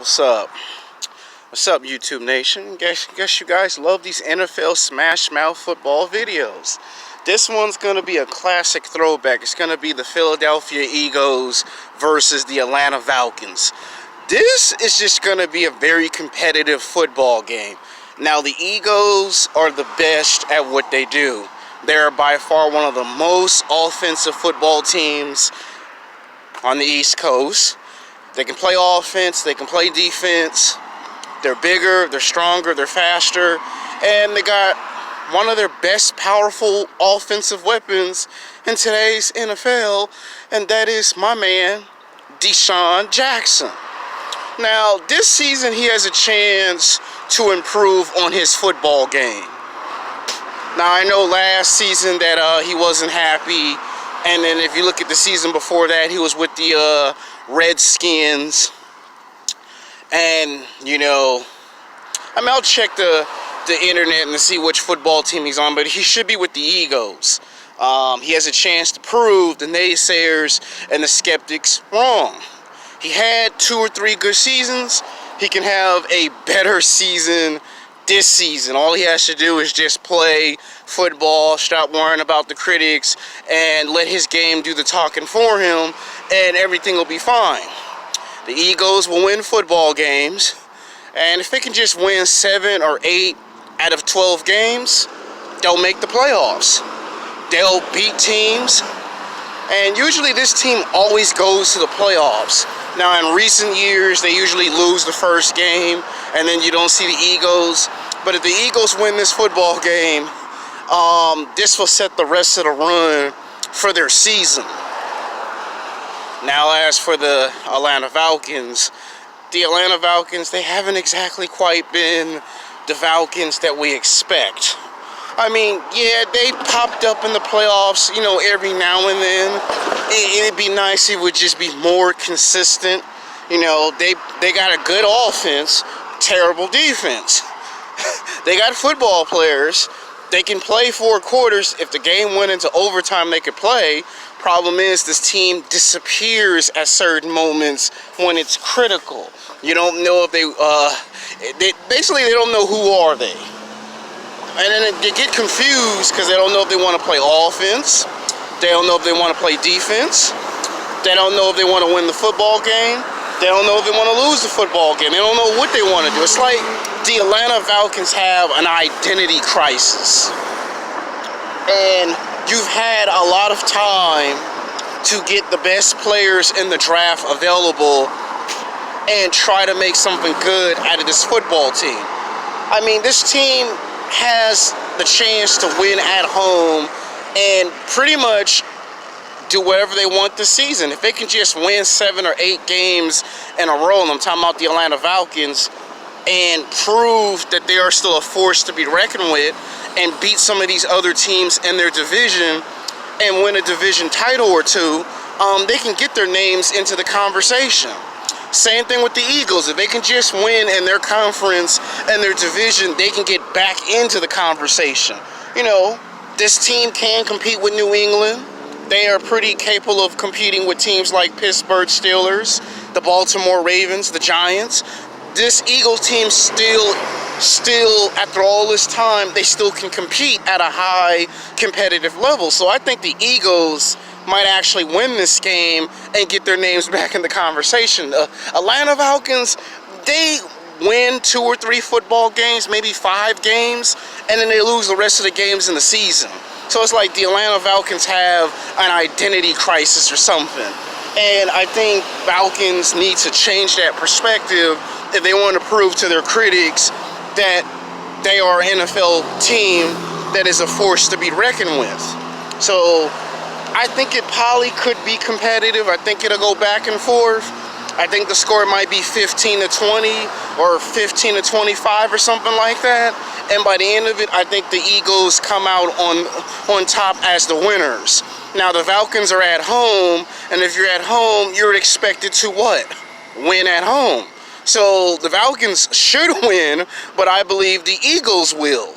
What's up? What's up, YouTube Nation? Guess you guys love these NFL Smash Mouth football videos. This one's going to be a classic throwback. It's going to be the Philadelphia Eagles versus the Atlanta Falcons. This is just going to be a very competitive football game. Now, the Eagles are the best at what they do. They're by far one of the most offensive football teams on the East Coast. They can play offense, they can play defense. They're bigger, they're stronger, they're faster, and they got one of their best powerful offensive weapons in today's NFL, and that is my man, Deshaun Jackson. Now, this season he has a chance to improve on his football game. Now, I know last season that he wasn't happy, and then if you look at the season before that, he was with the Redskins. And, you know, I mean, I'll check the internet and see which football team he's on, but he should be with the Eagles. He has a chance to prove the naysayers and the skeptics wrong. He had 2 or 3 good seasons. He can have a better season this season. All he has to do is just play football, stop worrying about the critics, and let his game do the talking for him, and everything will be fine. The Eagles will win football games, and if they can just win 7 or 8 out of 12 games, they'll make the playoffs. They'll beat teams, and usually this team always goes to the playoffs. Now, in recent years, they usually lose the first game, and then you don't see the Eagles. But if the Eagles win this football game, this will set the rest of the run for their season. Now, as for the Atlanta Falcons, they haven't exactly quite been the Falcons that we expect. I mean, yeah, they popped up in the playoffs, you know, every now and then. It'd be nice if it would just be more consistent. You know, they got a good offense, terrible defense. They got football players. They can play 4 quarters. If the game went into overtime, they could play. Problem is, this team disappears at certain moments when it's critical. You don't know if they don't know who are they. And then they get confused because they don't know if they want to play offense. They don't know if they want to play defense. They don't know if they want to win the football game. They don't know if they want to lose the football game. They don't know what they want to do. It's like the Atlanta Falcons have an identity crisis. And you've had a lot of time to get the best players in the draft available and try to make something good out of this football team. I mean, this team has the chance to win at home and pretty much do whatever they want this season. If they can just win 7 or 8 games in a row, and I'm talking about the Atlanta Falcons, and prove that they are still a force to be reckoned with and beat some of these other teams in their division and win a division title or 2, they can get their names into the conversation. Same thing with the Eagles. If they can just win in their conference and their division, they can get back into the conversation. You know, this team can compete with New England. They are pretty capable of competing with teams like Pittsburgh Steelers, the Baltimore Ravens, the Giants. This Eagles team still, after all this time, they still can compete at a high competitive level. So I think the Eagles might actually win this game and get their names back in the conversation. Atlanta Falcons, they win 2 or 3 football games, maybe 5 games, and then they lose the rest of the games in the season. So it's like the Atlanta Falcons have an identity crisis or something. And I think Falcons need to change that perspective if they want to prove to their critics that they are an NFL team that is a force to be reckoned with. So I think it probably could be competitive. I think it'll go back and forth. I think the score might be 15-20 or 15-25 or something like that. And by the end of it, I think the Eagles come out on top as the winners. Now, the Falcons are at home, and if you're at home, you're expected to what? Win at home. So the Falcons should win, but I believe the Eagles will.